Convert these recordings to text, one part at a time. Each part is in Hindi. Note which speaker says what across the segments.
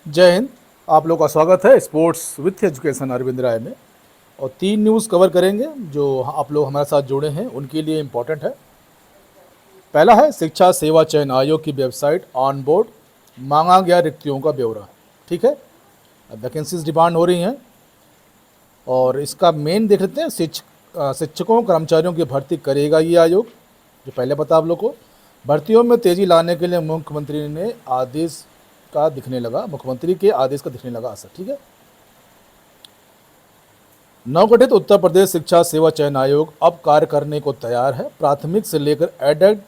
Speaker 1: जय हिंद। आप लोग का स्वागत है स्पोर्ट्स विथ एजुकेशन अरविंद राय में। और 3 न्यूज़ कवर करेंगे जो आप लोग हमारे साथ जुड़े हैं उनके लिए इम्पोर्टेंट है। पहला है शिक्षा सेवा चयन आयोग की वेबसाइट ऑन बोर्ड मांगा गया रिक्तियों का ब्यौरा। ठीक है, वैकेंसीज डिमांड हो रही हैं और इसका मेन देख लेते हैं। शिक्षकों कर्मचारियों की भर्ती करेगा ये आयोग, जो पहले पता आप लोग को। भर्तियों में तेजी लाने के लिए मुख्यमंत्री के आदेश का दिखने लगा असर। ठीक है, नवगठित उत्तर प्रदेश शिक्षा सेवा चयन आयोग अब कार्य करने को तैयार है। प्राथमिक से लेकर एडेड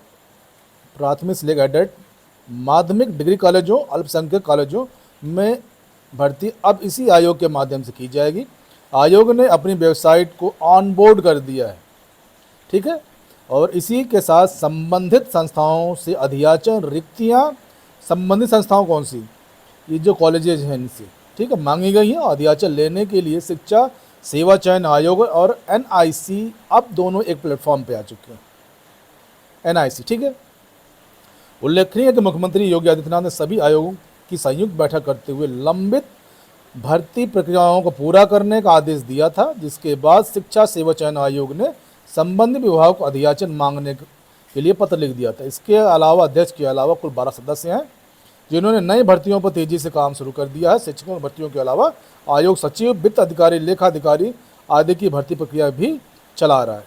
Speaker 1: माध्यमिक डिग्री कॉलेजों अल्पसंख्यक कॉलेजों में भर्ती अब इसी आयोग के माध्यम से की जाएगी। आयोग ने अपनी वेबसाइट को ऑन बोर्ड कर दिया है। ठीक है, और इसी के साथ संबंधित संस्थाओं से अधियाचन रिक्तियां, संबंधित संस्थाओं कौन सी, ये जो कॉलेजेज हैं इनसे, ठीक है, मांगी गई हैं। अधियाचन लेने के लिए शिक्षा सेवा चयन आयोग और एनआईसी अब दोनों एक प्लेटफॉर्म पे आ चुके हैं। एनआईसी, ठीक है। उल्लेखनीय है कि मुख्यमंत्री योगी आदित्यनाथ ने सभी आयोगों की संयुक्त बैठक करते हुए लंबित भर्ती प्रक्रियाओं को पूरा करने का आदेश दिया था, जिसके बाद शिक्षा सेवा चयन आयोग ने संबंधित विभाग को अधियाचन मांगने के लिए पत्र लिख दिया था। इसके अलावा अध्यक्ष के अलावा कुल 12 सदस्य हैं जिन्होंने नई भर्तियों पर तेजी से काम शुरू कर दिया है। शिक्षकों भर्तियों के अलावा आयोग सचिव, वित्त अधिकारी, लेखा अधिकारी आदि की भर्ती प्रक्रिया भी चला रहा है,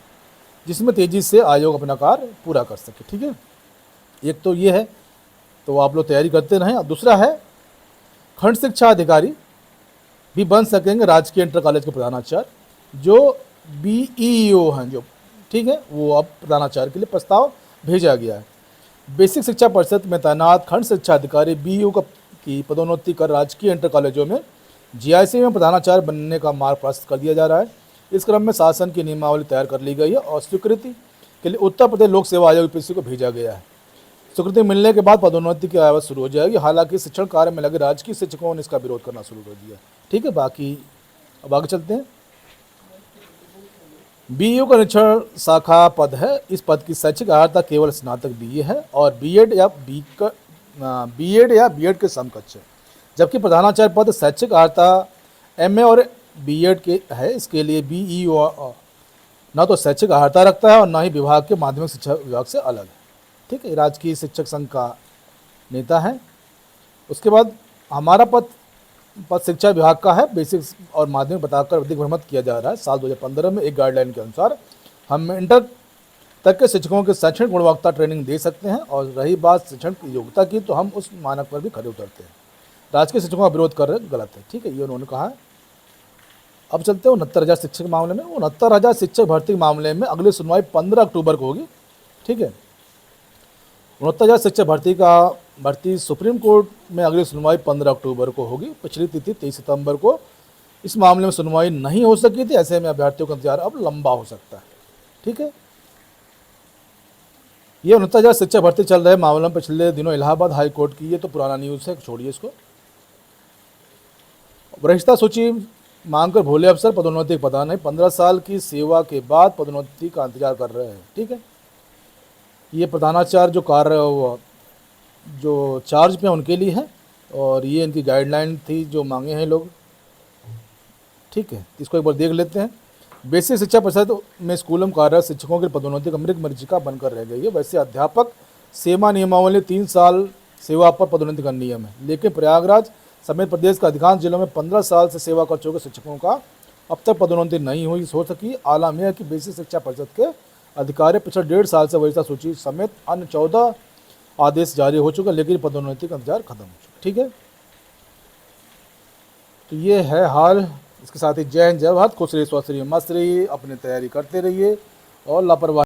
Speaker 1: जिसमें तेजी से आयोग अपना कार्य पूरा कर सके। ठीक है, एक तो ये है, तो आप लोग तैयारी करते रहें। और दूसरा है, खंड शिक्षा अधिकारी भी बन सकेंगे राजकीय इंटर कॉलेज के प्रधानाचार्य, जो बीईओ हैं जो, ठीक है, वो अब प्रधानाचार्य के लिए प्रस्ताव भेजा गया है। बेसिक शिक्षा परिषद में तैनात खंड शिक्षा अधिकारी बीईओ की पदोन्नति कर राजकीय इंटर कॉलेजों में जीआईसी में प्रधानाचार्य बनने का मार्ग प्रशस्त कर दिया जा रहा है। इस क्रम में शासन की नियमावली तैयार कर ली गई है और स्वीकृति के लिए उत्तर प्रदेश लोक सेवा आयोग यूपीएससी को भेजा गया है। स्वीकृति मिलने के बाद पदोन्नति की आवाज़ शुरू हो जाएगी। हालांकि शिक्षण कार्य में लगे राजकीय शिक्षकों ने इसका विरोध करना शुरू कर दिया। ठीक है, बाकी अब आगे चलते हैं। बीईओ का निरीक्षण शाखा पद है। इस पद की शैक्षिक अर्हता केवल स्नातक बीए है और बीएड या बीएड के समकक्ष है, जबकि प्रधानाचार्य पद शैक्षिक अर्हता एमए और बीएड के है। इसके लिए बीईओ न तो शैक्षिक अर्हता रखता है और न ही विभाग के माध्यमिक शिक्षा विभाग से अलग है। ठीक है, राजकीय शिक्षक संघ का नेता है। उसके बाद हमारा पद शिक्षा विभाग का है। बेसिक और माध्यमिक बताकर अधिक भ्रमित किया जा रहा है। साल 2015 में एक गाइडलाइन के अनुसार हम इंटर तक के शिक्षकों के शैक्षणिक गुणवत्ता ट्रेनिंग दे सकते हैं, और रही बात शिक्षण की योग्यता की, तो हम उस मानक पर भी खरे उतरते हैं। राजकीय शिक्षकों का विरोध कर रहे गलत है। ठीक है, ये उन्होंने कहा है। अब चलते हैं 69,000 शिक्षक मामले में। 69,000 शिक्षक भर्ती मामले में अगली सुनवाई 15 अक्टूबर को होगी। ठीक है, 69,000 शिक्षक भर्ती सुप्रीम कोर्ट में अगली सुनवाई 15 अक्टूबर को होगी। पिछली तिथि 23 सितंबर को इस मामले में सुनवाई नहीं हो सकी थी। ऐसे में अभ्यर्थियों का इंतजार अब लंबा हो सकता है। ठीक है, ये 69,000 शिक्षक भर्ती चल रहे मामले में पिछले दिनों इलाहाबाद हाई कोर्ट की, ये तो पुराना न्यूज़ है, छोड़िए इसको। वरिष्ठता सूची मांगकर भोले अफसर पदोन्नति पता नहीं, 15 साल की सेवा के बाद पदोन्नति का इंतजार कर रहे हैं। ठीक है, ये प्रधानाचार्य जो चार्ज पे उनके लिए है, और ये इनकी गाइडलाइन थी जो मांगे हैं लोग। ठीक है, इसको एक बार देख लेते हैं। बेसिक शिक्षा परिषद में स्कूलों में कार्यरत शिक्षकों की पदोन्नति अमृत मरीचिका बनकर रह गई है। वैसे अध्यापक सेवा नियमावली 3 साल सेवा पर पदोन्नति का नियम है, लेकिन प्रयागराज समेत प्रदेश के अधिकांश जिलों में 15 साल से सेवा कर चुके शिक्षकों का अब तक पदोन्नति नहीं हो सकी। आलम यह है कि बेसिक शिक्षा परिषद के अधिकारी पिछले 1.5 साल से वरिष्ठता सूची समेत अन्य 14 आदेश जारी हो चुका, लेकिन पदोन्नति का इंतजार खत्म हो चुका। ठीक है, तो ये है हाल। इसके साथ ही जय हिंद, जय भारत, खुश रहिए, स्वस्थ रहिए, मस्त रहिए, अपनी तैयारी करते रहिए और लापरवाही